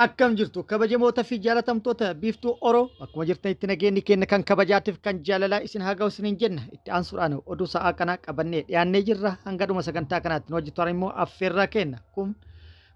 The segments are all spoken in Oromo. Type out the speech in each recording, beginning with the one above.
Akkam jirtu kabajamoota fi jaalatamtoota biiftuu Oroo akkuma jirtanitti nageenyi keenya kan kabajaatiif kan jaalalaa isin haa ga'u isiniin jenna itti aansuudhaan oduu sa'aa kanaa qabannee dhiyaannee jirra hanga dhuma sagantaa kanaatti hojjetu immoo affeerraa kenna kun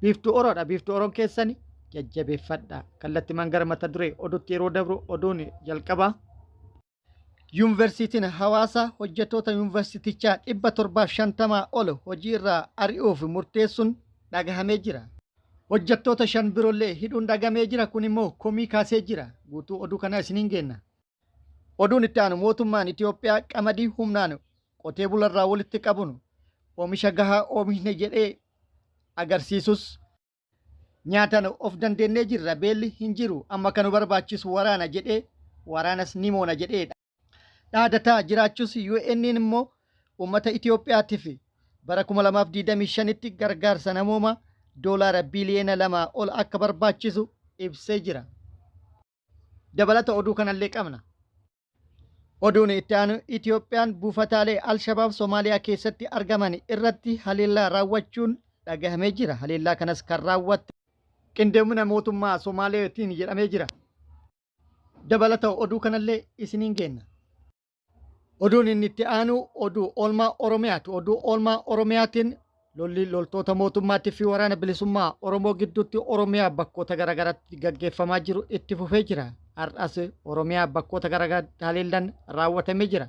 biiftuu Oroodha. Biiftuu Oroon keessani jajjabeeffadha kallattii mangara mata duree oduutti yeroo dabru oduun jalqabaa. Yuunivarsiitiin Hawaasaa hojjettoota yuunivarsiitichaa 750 ol hojii irraa ari'uuf murteessuun dhagahamee jira. Hojjettoota 5 biroollee hidhuun dhagamee jira. Kun immoo komii kaasee jira. Guutuu oduu kana isiniin geenna. Oduun itti aanu mootummaan Itoophiyaa qamadii humnaan qotee bularraa walitti qabuun oomisha gahaa oomishne jedhee agarsiisus nyaataan of dandeenyee jirra. Beelli hin jiru. Amma kan nu barbaachisu waraana jedhee waraanas ni moona jedhee dhaadataa jiraachuus UN immoo uummata Itoophiyaatiif bara 2025tti gargaarsa namoomaa doolaara biliyoona 2 ol akka barbaachisu ibsee jira. Dabalata oduu kanallee qabna. Oduun itti aanu Itoophiyaan buufataalee Alshabaab Somaaliyaa keessatti argaman irratti haleellaa raawwachuun dhagahamee jira. Haleellaa kanas kan raawwatte qindeemina mootummaa Somaaliyatiin jedhamee jira. Dabalata oduu kanallee isiniin geenna. Oduun inni itti aanu oduu oolmaa Oromiyaati. Oduu oolmaa Oromiyaatiin loltoota mootummaatti fi waraana bilisummaa Oromoo gidduutti Oromiyaa bakkoota garaagaraatti gaggeeffamaa jiru itti fufee jira. Har'as Oromiyaa bakkoota garaagaraatti haleellaan raawwatamee jira.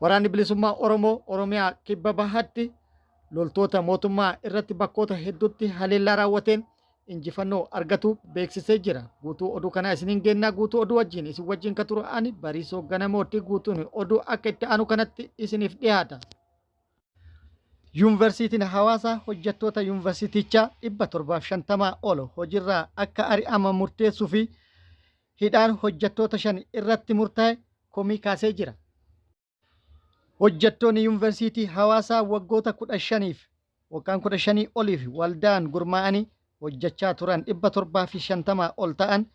Waraanni bilisummaa Oromoo Oromiyaa kibba bahaatti loltoota mootummaa irratti bakkoota hedduutti haleellaa raawwateen injifannoo argatu beeksisee jira. Guutuu oduu kana isiniin geenna. Guutuu oduu wajjin isin wajjin ka turu ani Bariisoo Ganamooti. Guutuun oduu akka itti aanu kanatti isiniif dhiyaata. Yuunivarsiitiin Hawaasaa hojjettoota yuunivarsiitichaa 750 ol hojiirraa akka ari'aman murteessuu fi hidhaan hojjettoota 5 irratti murtaa'e komii kaasee jira. Hojjettoonni yuunivarsiitii Hawaasaa waggoota 15 oliif waldaan gurmaa'anii hojjechaa turan 750 ol ta'an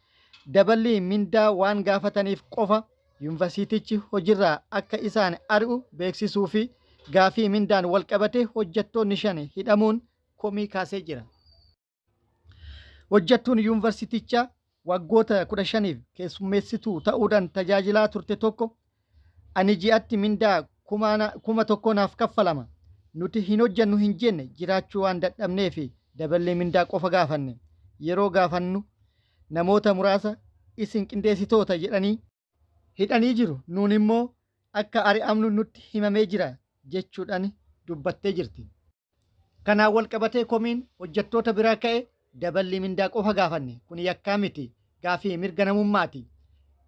dabalii mindaa waan gaafataniif qofa yuunivarsiitichi hojiirraa akka isaan ari'u beeksisuu fi gaafii mindaan wal qabate hojjettoonni 5 hidhamuun komii kaasee jira. Hojjettuun yuunivarsiitichaa waggoota 15 keessummeessituu ta'uudhaan tajaajilaa turte tokko ani ji'atti mindaa 1,000 naaf kaffalama. Nuti hin hojjennu hin jenne jiraachuu waan dadhabnee fi daballee mindaa qofa gaafanne. Yeroo gaafannu namoota muraasa isin qindeessitoota jedhanii hidhanii jiru. Nuun immoo akka ari'amnu nutti himamee jira jechuudhaan dubbattee jirti. Kanaan wal qabatee komiin hojjettoota biraa ka'e daballi mindaa qofa gaafanne. Kun yakkaa miti. Gaafii mirga namummaati.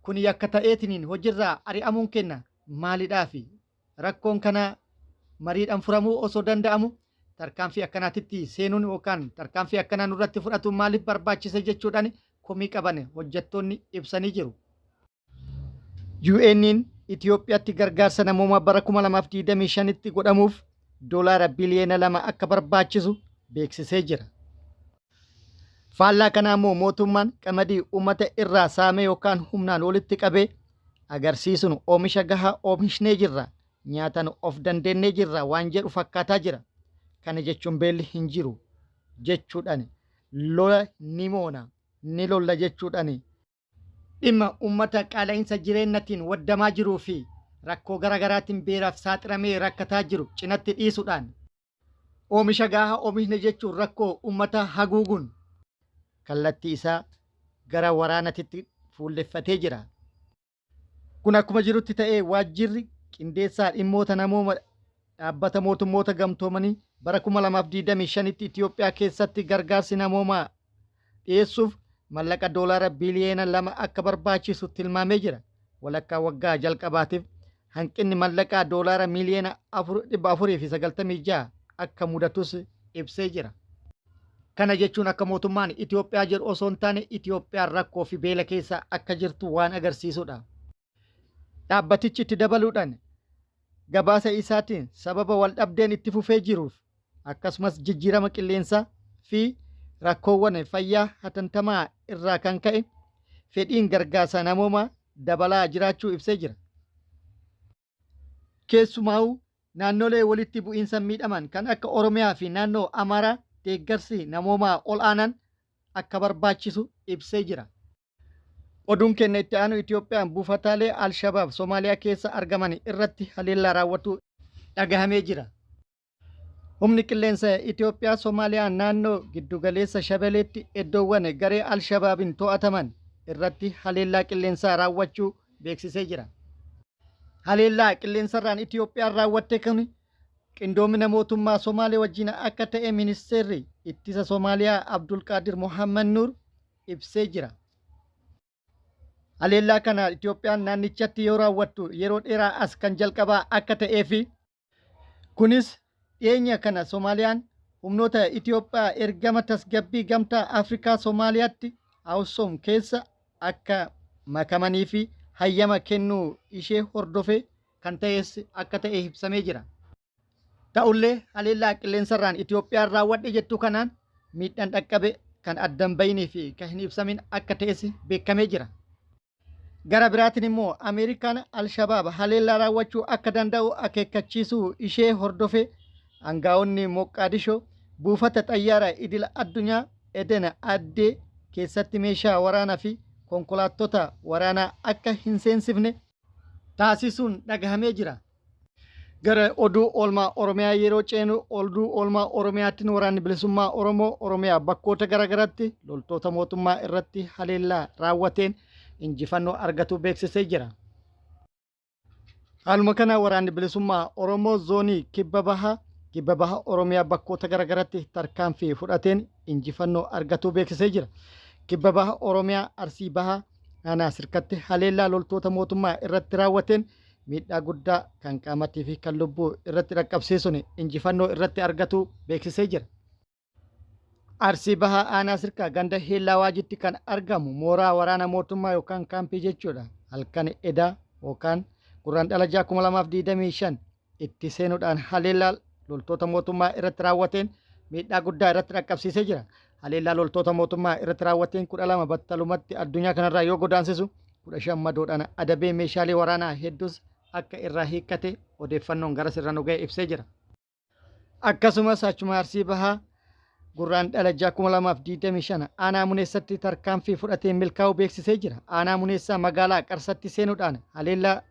Kun yakka ta'eetiniin hojiirraa ari'amuun kenna maalidhaafi rakkoon kana mariidhaan furamuu osoo danda'amu tarkaanfii akkanaatitti seenuun yookaan tarkaanfii akkanaa nurratti fudhatu maaliif barbaachise jechuudhaan komii qaban hojjettoonni ibsanii jiru. UN'n Itoophiyaatti gargaarsa namoomaa bara 2025tti godhamuuf doolaara biliyoona 2 akka barbaachisu beeksisee jira. Faallaa kanaa immoo mootummaan qamadii uummata irraa saamee yookaan humnaan walitti qabee agarsiisuun oomisha gahaa oomishnee jirra. Nyaataan of dandeenyee jirra waan jedhu fakkaataa jira. Kana jechuun beelli hin jiru jechuudhaan lola ni moona ni lolla jechuudhaan dhimma uummata qaala'insa jireenyatiin waddamaa jiruu fi rakkoo garaagaraatiin beelaaf saaxilamee rakkataa jiru cinatti dhiisuudhaan oomisha gahaa oomishne jechuun rakkoo uummata haguuguun kallattii isaa gara waraanatti fuulleffatee jira. Kun akkuma jirutti ta'ee waajjirri qindeessaa dhimmoota namooma dhaabbata mootummoota gamtoomanii bara 2025tti Itoophiyaa keessatti gargaarsi namoomaa dhiyeessuuf mallaqa doolaara biliyoona 2 akka barbaachisu tilmaamee jira. Walakkaa waggaa jalqabaatiif hanqinni mallaqaa doolaara miliyoona 496 akka mudatus ibsee jira. Kana jechuun akka mootummaan Itoophiyaa jedhu osoo hin taane Itoophiyaan rakkoo fi beela keessa akka jirtu waan agarsiisudha. Dhaabbatichi itti dabaluudhaan gabaasa isaatiin sababa wal dhabdeen itti fufee jiruuf akkasumas jijjiirama qilleensaa fi rakkoowwan fayyaa hatantamaa irraa kan ka'e fedhiin gargaarsa namoomaa dabalaa jiraachuu ibsee jira. Keessumaa'uu naannolee walitti bu'iinsa miidhaman kan akka Oromiyaa fi naannoo Amaaraa deeggarsi namoomaa ol aanan akka barbaachisu ibsee jira. Oduun keenya itti aanu Itoophiyaan buufataalee Alshabaab Somaaliyaa keessa argaman irratti haleellaa raawwatu dhagahamee jira. Humni qilleensa Itoophiyaa Somaaliyaa naannoo giddugaleessa Shabeleetti iddoowwan garee Alshabaabiin to'ataman irratti haleellaa qilleensaa raawwachuu beeksisee jira. Haleellaa qilleensarraan Itoophiyaan raawwatte kun qindoomina mootummaa Somaalee wajjin akka ta'e ministeerri ittisa Somaaliyaa Abdulqaadir Mohammad Nuur ibsee jira. Haleellaa kana Itoophiyaan naannichatti yoo raawwattu yeroo dheeraa as kan jalqabaa akka ta'ee fi kunis dhiyeenya kana Somaaliyaan humnoota Itoophiyaa ergama tasgabbii gamtaa Afrikaa Somaaliyaatti AUSOM keessa akka makamanii fi hayyama kennuu ishee hordofee kan ta'es akka ta'e ibsamee jira. Ta'ullee haleellaa qilleensarraan Itoophiyaan raawwadhe jettu kanaan miidhaan dhaqqabe kan addan bayinii fi kan hin ibsamin akka ta'es beekamee jira. Gara biraatiin immoo Ameerikaan Alshabaab haleellaa raawwachuu akka danda'u akeekkachiisuu ishee hordofee aangaa'onni Moqaadishoo buufata xayyaara idil addunyaa Eden Addee keessatti meeshaa waraanaa fi konkolaattota waraanaa akka hin seensifne taasisuun dhagahamee jira. Gara oduu oolmaa Oromiyaa yeroo ceenu oduu oolmaa Oromiyaatti waraanni bilisummaa Oromiyaa bakkoota garaagaraatti loltoota mootummaa irratti haleellaa raawwateen injifannoo argatu beeksisee jira. Haaluma kana waraanni bilisummaa Oromoo zoonii kibba baha Oromiyaa bakkoota garaagaraatti tarkaanfii fudhateen injifannoo argatu beeksisee jira. Kibba baha Oromiyaa Arsii bahaa aanaa sirkatti haleellaa loltoota mootummaa irratti raawwateen miidhaa guddaa kan qaamattii fi kan lubbuu irratti dhaqqabsiisuun injifannoo irratti argatu beeksisee jira. Arsii bahaa aanaa sirkaa ganda Heellaa Waajitti kan argamu mooraa waraana mootummaa yookaan kaampii jechuudha. Halkan edaa yookaan gurraandhala 2025 itti seenuudhaan haleellaa loltoota mootummaa irratti raawwateen miidhaa guddaa irratti dhaqqabsiisee jira. Haleellaa loltoota mootummaa irratti raawwateen 12 battalumatti addunyaa kanarraa yoo godaansisu 15 madoodhaan adabee meeshaalee waraanaa hedduus akka irraa hiikkate odeeffannoon gara sirra nu ga'e ibsee jira. Akkasumas achuma Arsii bahaa gurraandhala 2025 aanaa muneessatti tarkaanfii fudhateen milkaa'uu beeksisee jira. Aanaa muneessaa magaalaa Qarsatti seenuudhaan haleellaa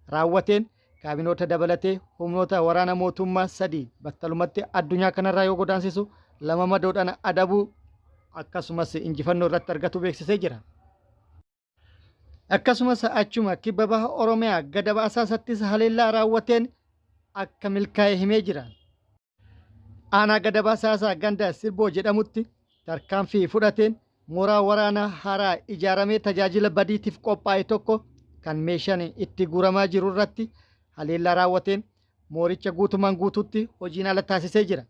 raawwateen kaabinoota dabalatee humnoota waraana mootummaa 3 battalumatti addunyaa kanarraa yoo godaansisu 2 madoodhaan adabuu akkasumas injifannoo irratti argatu beeksisee jira. Akkasumas achuma kibba baha Oromiyaa gada baasaasattis haleellaa raawwateen akka milkaa'e himee jira. Aanaa gada baasaasaa ganda Sirboo jedhamutti tarkaanfii fudhateen mooraa waraanaa haaraa ijaaramee tajaajila badiitiif qophaa'e tokko kan meeshaan itti guuramaa jiru irratti haleellaa raawwateen mooricha guutumaan guututti hojiin ala taasisee jira.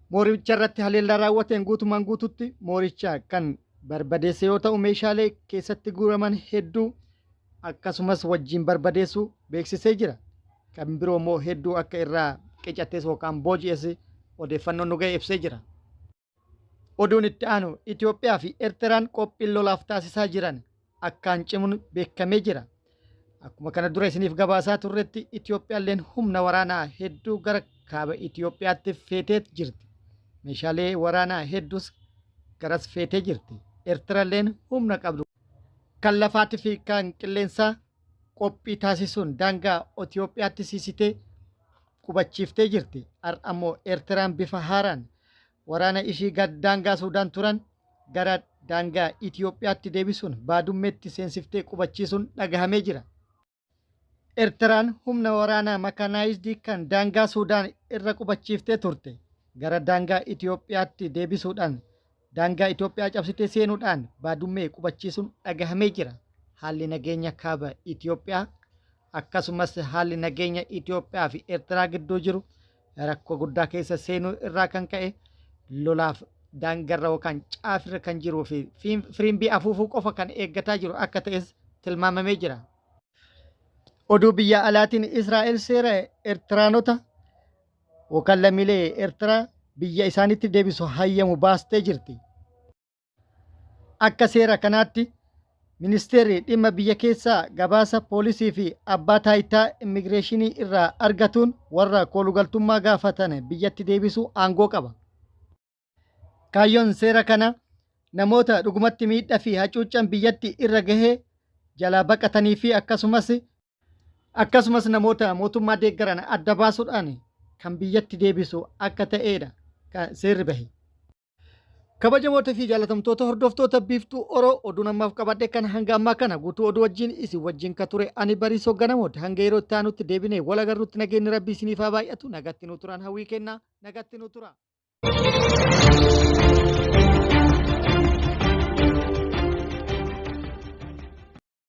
Mooricha irratti haleellaa raawwateen guutumaan guututti mooricha kan barbadeesse yoo ta'u meeshaalee keessatti guuraman hedduu akkasumas wajjin barbadeessuu beeksisee jira. Kan biroo immoo hedduu akka irraa qicatees yookaan booji'es odeeffannoon nu ga'e ibsee jira. Oduun itti aanu Itoophiyaa fi Eertiraan qophii lolaaf taasisaa jiran akkaan cimuun beekamee jira. Akkuma kana dura isiniif gabaasaa turretti Itoophiyaalleen humna waraanaa hedduu gara kaaba Itoophiyaatti feetee jirti. Meeshaalee waraanaa hedduus garas feetee jirti. Eertiraalleen humna qabdu kan lafaatii fi kan qilleensaa qophii taasisuun daangaa Itoophiyaatti siisitee qubachiiftee jirti. Ammoo Eertiraan bifa haaraan waraana ishii daangaa Suudaan turan gara daangaa Itoophiyaatti deebisuun baadummeetti seensiftee qubachiisuun dhagahamee jira. Eertiraan humna waraanaa makanaayizidii kan daangaa Suudaan irra qubachiiftee turte gara daangaa Itoophiyaatti deebisuudhaan daangaa Itoophiyaa cabsitee seenuudhaan baadummee qubachiisuun dhagahamee jira. Haalli nageenya kaaba Itoophiyaa akkasumas haalli nageenya Itoophiyaa fi Eertiraa gidduu jiru rakkoo guddaa keessa seenuu irraa kan ka'e lolaaf daangarra yookaan caafirra kan jiruu fi firimbii afuufuu qofa kan eeggataa jiru akka ta'es tilmaamamee jira. Oduu biyya alaatiin Israa'el seera Eertiraanota yookaan lammiilee Eertiraa biyya isaaniitti deebisu hayyamu baastee jirti. Akka seera kanaatti ministeerri dhimma biyya keessaa gabaasa poolisii fi abbaa taayitaa immigireeshinii irraa argatuun warra koolugaltummaa gaafatan biyyatti deebisuu aangoo qaba. Kaayyoon seera kana namoota dhugumatti miidhaa fi hacuuccaan biyyatti irra gahee jalaa baqatanii fi akkasumas namoota mootummaa deeggaran adda baasuudhaan kan biyyatti deebisu akka ta'edha seerri bahe. Kabajamoota fi jaalatamtoota hordoftoota biiftuu Oroo oduu namaaf qabadhe kan hanga ammaa kana guutuu oduu wajjin isin wajjin ka ture ani Bariisoo Ganamooti. Hanga yeroo itti aanutti deebinee wal agarrutti nageenyi rabbii isiniif haa baay'atu. Nagatti nu turan hawwii kennaa nagatti nu tura.